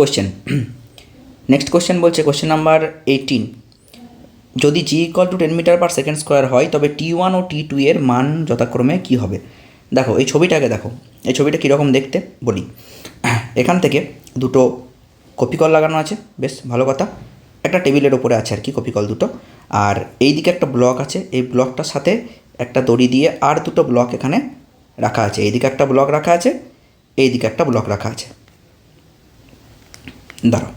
Question next question বলছে question number 18, যদি g equal to 10 metre per second square হয় তবে T1 ও T2 এর মান যথাক্রমে কী হবে। দেখো এই ছবিটাকে দেখো, এই ছবিটা কীরকম দেখতে বলি। এখান থেকে দুটো কপি কল লাগানো আছে, বেশ ভালো কথা, একটা টেবিলের ওপরে আছে আর কি কপি কল দুটো, আর এই দিকে একটা ব্লক আছে, এই ব্লকটার সাথে একটা দড়ি দিয়ে আর দুটো ব্লক এখানে রাখা আছে, এইদিকে একটা ব্লক রাখা আছে, এই দিকে একটা ব্লক রাখা আছে। দাঁড়াও,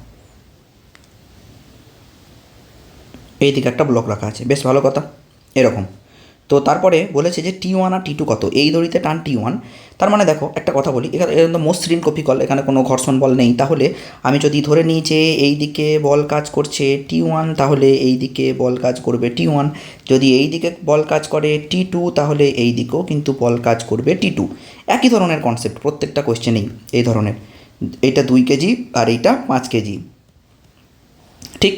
এই দিকে একটা ব্লক রাখা আছে, বেশ ভালো কথা, এরকম। তো তারপরে বলেছে যে T1 আর T2 কত, এই দড়িতে টান T1। তার মানে দেখো একটা কথা বলি, এখানে তো মসৃণ কপি কল, এখানে কোনো ঘর্ষণ বল নেই, তাহলে আমি যদি ধরে নিই যে এই দিকে বল কাজ করছে T1, তাহলে এই দিকে বল কাজ করবে T1। যদি এই দিকে বল কাজ করে T2, তাহলে এই দিকেও কিন্তু বল কাজ করবে T2। একই ধরনের কনসেপ্ট প্রত্যেকটা কোয়েশ্চেনেই এই ধরনের, এইটা 2 কেজি আর এইটা 5 কেজি, ঠিক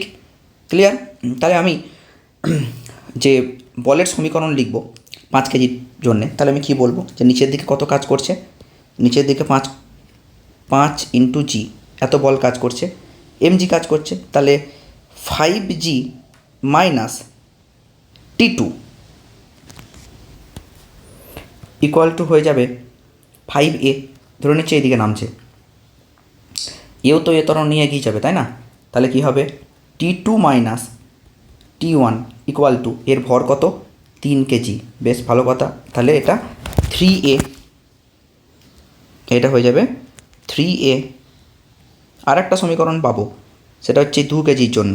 ক্লিয়ার। তাহলে আমি যে বলের সমীকরণ লিখব 5 কেজির জন্যে, তাহলে আমি কী বলবো যে নিচের দিকে কত কাজ করছে, নিচের দিকে 5 ইন্টু জি এত বল কাজ করছে, mg কাজ করছে, তাহলে 5g minus T2 equal to হয়ে যাবে 5a। ধরে নিচ্ছে এইদিকে নামছে, এও তো এ তরণ নিয়ে এগিয়ে যাবে, তাই না? তাহলে কী হবে T2 minus T1 equal to এর ভর কত 3 কেজি, বেশ ভালো কথা, তাহলে এটা 3a, এটা হয়ে যাবে 3a। আর একটা সমীকরণ পাবো, সেটা হচ্ছে 2 কেজির জন্য,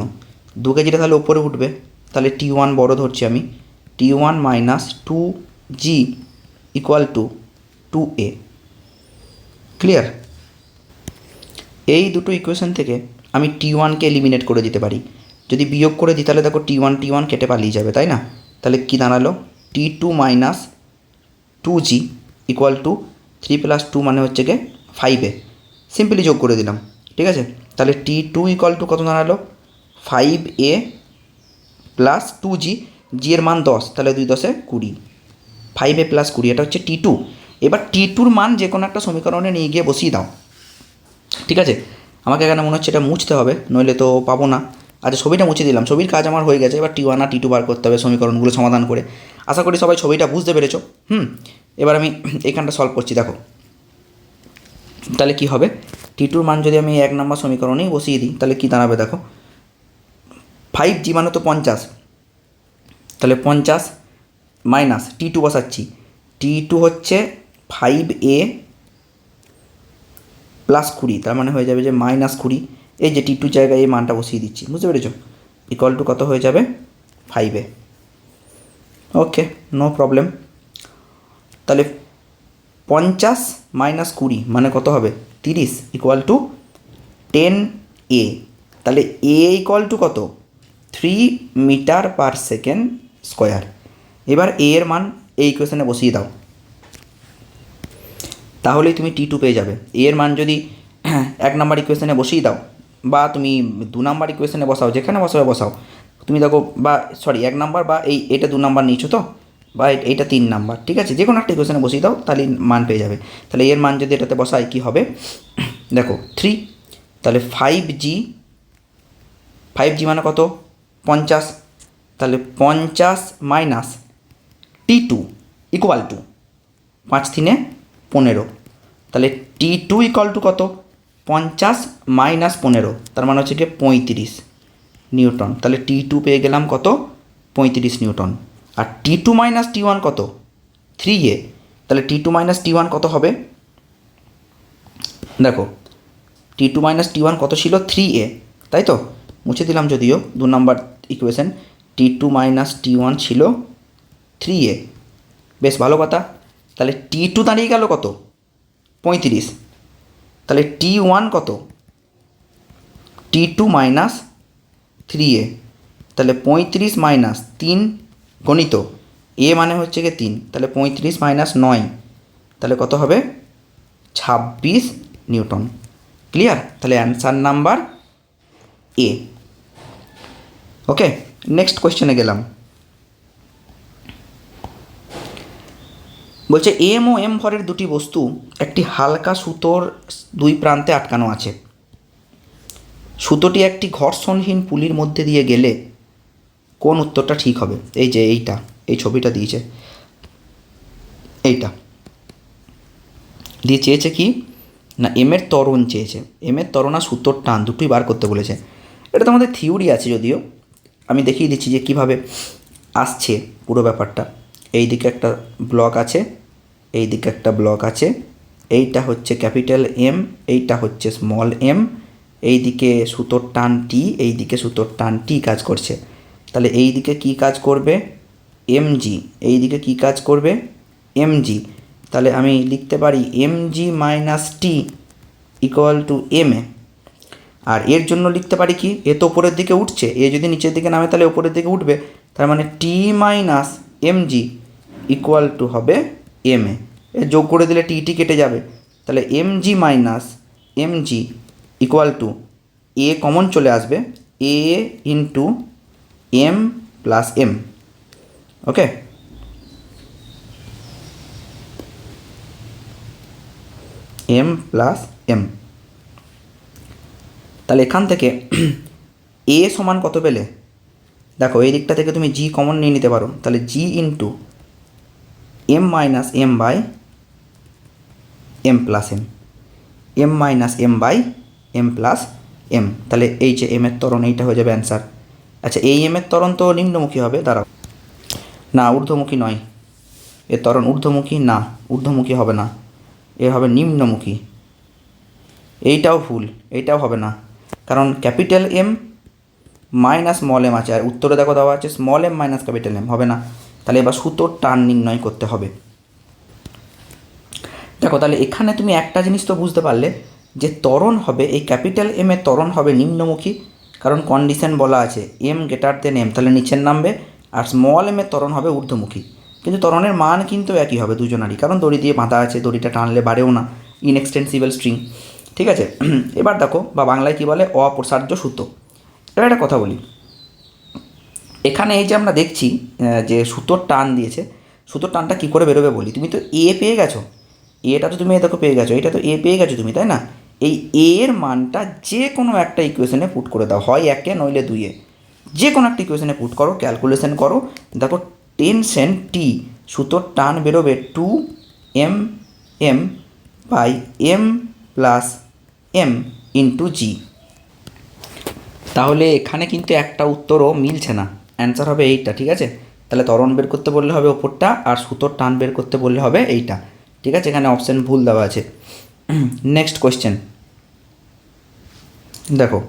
2 কেজিটা তাহলে উপরে উঠবে, তাহলে T1 বড় ধরছি আমি, T1 minus 2g equal to 2a। Clear. এই দুটো ইকুয়েশন থেকে আমি T1কে এলিমিনেট করে দিতে পারি, যদি বিয়োগ করে দিই তাহলে দেখো T1 কেটে পালিয়ে যাবে, তাই না? তাহলে কি দাঁড়ালো T2 minus 2g equal to 3 plus 2 মানে হচ্ছে গিয়ে 5a, সিম্পলি যোগ করে দিলাম, ঠিক আছে। তাহলে T2 ইকুয়াল টু কত দাঁড়ালো 5a প্লাস 2g, জি এর মান 10, তাহলে 2 10 20, 5a প্লাস 20, এটা হচ্ছে T2। এবার T2র মান যে কোনো একটা সমীকরণে নিয়ে গিয়ে বসিয়ে দাও, ঠিক আছে। আমাকে এখানে মনে হচ্ছে এটা মুছতে হবে, নইলে তো পাবো না। আচ্ছা ছবিটা মুছে দিলাম, ছবির কাজ আমার হয়ে গেছে, এবার T1 আর T2 বার করতে হবে সমীকরণগুলো সমাধান করে। আশা করি সবাই ছবিটা বুঝতে পেরেছো। এবার আমি এখানটা সলভ করছি, দেখো তাহলে কি হবে, T2র মান যদি আমি 1 নম্বর সমীকরণেই বসিয়ে দিই তাহলে কি দাঁড়াবে দেখো, 5g মানে তো 50, তাহলে 50 মাইনাস T2 বসাচ্ছি, T2 হচ্ছে 5a প্লাস 20, তার মানে হয়ে যাবে যে মাইনাস 20, এই যে T2 জায়গায় এই মানটা বসিয়ে দিচ্ছি, বুঝতে পেরেছো, ইকুয়াল টু কত হয়ে যাবে 5a। ওকে, নো প্রবলেম। তাহলে 50 মাইনাস 20 মানে কত হবে 30 ইকুয়াল টু 10a। তাহলে a ইকুয়াল টু কত 3 মিটার পার সেকেন্ড স্কোয়ার। এবার a এর মান এই ইকুয়েশনে বসিয়ে দাও, তাহলেই তুমি T2 পেয়ে যাবে। a এর মান যদি 1 নাম্বার ইকুয়েশনে বসিয়ে দাও, বা তুমি 2 নাম্বার ইকুয়েশনে বসাও, যেখানে বসাবে বসাও তুমি দেখো, বা সরি 1 নাম্বার, বা এটা 2 নাম্বার নিয়েছো তো, বা এইটা 3 নাম্বার, ঠিক আছে, যে কোনো একটা ইকুয়েশনে বসিয়ে দাও তাহলে মান পেয়ে যাবে। তাহলে এর মান যদি এটাতে বসাই কি হবে দেখো 3, তাহলে 5g মানে কত 50, তাহলে 50 মাইনাস T2 ইকুয়াল টু 5 3 15, তাহলে T2 ইকুয়াল টু কত 50 মাইনাস 15, তার মানে হচ্ছে কি 35 নিউটন। তাহলে T2 পেয়ে গেলাম কত 35 নিউটন। আর T2 মাইনাস T1 কত 3a, তাহলে T2 মাইনাস T1 কত হবে দেখো, T2 মাইনাস T1 কত ছিল 3a, তাই তো, মুছে দিলাম যদিও 2 নম্বর ইকুয়েশন, T2 মাইনাস T1 ছিল 3a, বেশ ভালো কথা। তাহলে T2 দাঁড়িয়ে গেল কত 35, তাহলে T1 কত T2 মাইনাস 3a, তাহলে 35 মাইনাস 3 গণিত a মানে হচ্ছে গিয়ে 3, তাহলে 35 মাইনাস 9, তাহলে কত হবে 26 নিউটন। ক্লিয়ার। তাহলে answer number A. Okay, next কোয়েশ্চেনে গেলাম। বলছে এম ও এম ভরের দুটি বস্তু একটি হালকা সুতোর দুই প্রান্তে আটকানো আছে। সুতোটি একটি ঘর্ষণহীন পুলির মধ্যে দিয়ে গেলে কোন উত্তরটা ঠিক হবে? এই যে এইটা, এই ছবিটা দিয়েছে, এইটা দিয়ে চেয়েছে কি না এমের ত্বরণ চেয়েছে। এমের ত্বরণ আর সুতোর টান দুটোই বার করতে বলেছে। এটা তো আমাদের থিওরি আছে, যদিও আমি দেখিয়ে দিচ্ছি যে কিভাবে আসছে পুরো ব্যাপারটা। এই দিকে একটা ব্লক আছে, এই দিকে একটা ব্লক আছে, এইটা হচ্ছে ক্যাপিটাল এম, এইটা হচ্ছে স্মল এম, এই দিকে সুতোর টান টি, এই দিকে সুতোর টান টি কাজ করছে। তাহলে এই দিকে কী কাজ করবে? এমজি। এই দিকে কী কাজ করবে? এমজি। তাহলে আমি লিখতে পারি mg minus T equal to m a. আর এর জন্য লিখতে পারি কি, এ তো ওপরের দিকে উঠছে, এ যদি নিচের দিকে নামে তাহলে ওপরের দিকে উঠবে, তার মানে টি মাইনাস এমজি ইকুয়াল টু হবে এম এ। যোগ করে দিলে টি টি কেটে যাবে, তাহলে MG minus MG equal to a common চলে আসবে, এ ইন্টু এম প্লাস এম। ওকে, এম প্লাস এম। তাহলে এখান থেকে এ সমান কত পেলে? দেখো এই দিকটা থেকে তুমি জি কমন নিয়ে নিতে পারো, তাহলে g into m minus m by m plus m, m minus m by m plus m. তাহলে এই যে এম এর ত্বরণ, এইটা হয়ে যাবে অ্যান্সার। আচ্ছা, এই এম এর ত্বরণ তো নিম্নমুখী হবে, দাঁড়াও, না ঊর্ধ্বমুখী নয়, এর ত্বরণ ঊর্ধ্বমুখী না, ঊর্ধ্বমুখী হবে না, এ হবে নিম্নমুখী। এইটাও ভুল, এইটাও হবে না, কারণ capital M minus small M আছে, আর উত্তরে দেখো দেওয়া আছে small M minus capital M, হবে না। তাহলে এবার সুতোর টান নির্ণয় করতে হবে। দেখো তাহলে এখানে তুমি একটা জিনিস তো বুঝতে পারলে যে ত্বরণ হবে, এই ক্যাপিটাল এম এর ত্বরণ হবে নিম্নমুখী, কারণ কন্ডিশন বলা আছে এম গ্রেটার দেন এম, তাহলে নিচের নামবে। আর স্মল এম এর ত্বরণ হবে ঊর্ধ্বমুখী, কিন্তু ত্বরণের মান কিন্তু একই হবে দুজনারই, কারণ দড়ি দিয়ে বাঁধা আছে, দড়িটা টানলে বাড়েও না, ইনএক্সটেন্সিবল স্ট্রিং। ঠিক আছে, এবার দেখো, বা বাংলায় কী বলে, অপ্রসার্য সুতো। এবার একটা কথা বলি, এখানে এই যে আমরা দেখছি যে সুতোর টান দিয়েছে, সুতোর টানটা কী করে বেরোবে বলি। তুমি তো এ পেয়ে গেছো, এটা তো তুমি দেখো পেয়ে গেছো, এটা তো এ পেয়ে গেছো তুমি, তাই না? এই এর মানটা যে কোনো একটা ইকুয়েশনে পুট করে দাও, হয় একে নইলে দুইয়ে, যে কোনো একটা ইকুয়েশনে পুট করো, ক্যালকুলেশন করো, দেখো টেনশন টি সুতোর টান বেরোবে 2 m by m plus m into g. তাহলে এখানে কিন্তু একটা উত্তরও মিলছে না, অ্যান্সার হবে এইটা। ঠিক আছে, তাহলে ত্বরণ বের করতে বললে হবে ওপরটা, আর সুতোর টান বের করতে বললে হবে এইটা। ঠিক আছে, এখানে অপশান ভুল দেওয়া আছে। নেক্সট কোয়েশ্চেন দেখো,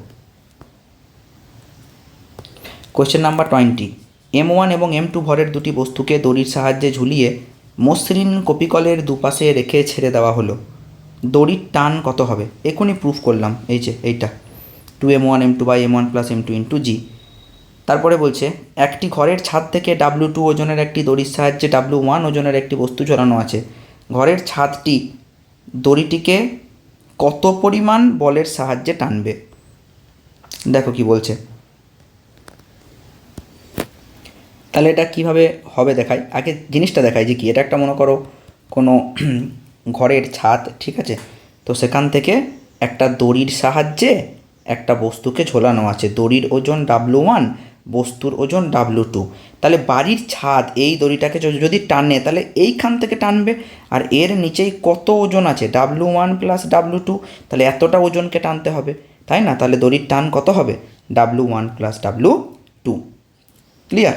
কোয়েশ্চেন নাম্বার 20। M1 এবং M2 ভরের দুটি বস্তুকে দড়ির সাহায্যে ঝুলিয়ে মসৃণ কপিকলের দুপাশে রেখে ছেড়ে দেওয়া হলো, দড়ির টান কত হবে? এখনই প্রুফ করলাম, এই যে এইটা 2m1 m2 by m1 plus m2 into জি। তারপরে বলছে একটি ঘরের ছাদ থেকে W2 ওজনের একটি দড়ির সাহায্যে W1 ওজনের একটি বস্তু ঝোলানো আছে, ঘরের ছাদটি দড়িটিকে কত পরিমাণ বলের সাহায্যে টানবে? দেখো কি বলছে, তাহলে এটা কীভাবে হবে দেখাই, আগে জিনিসটা দেখাই যে কি, এটা একটা মনে করো কোনো ঘরের ছাদ, ঠিক আছে, তো সেখান থেকে একটা দড়ির সাহায্যে একটা বস্তুকে ঝোলানো আছে, দড়ির ওজন W1, বস্তুর ওজন W2। তাহলে বাড়ির ছাদ এই দড়িটাকে যদি টানে তাহলে এইখান থেকে টানবে, আর এর নিচেই কত ওজন আছে W1 প্লাস W2, তাহলে এতটা ওজনকে টানতে হবে, তাই না? তাহলে দড়ির টান কত হবে? W1 plus W2। ক্লিয়ার?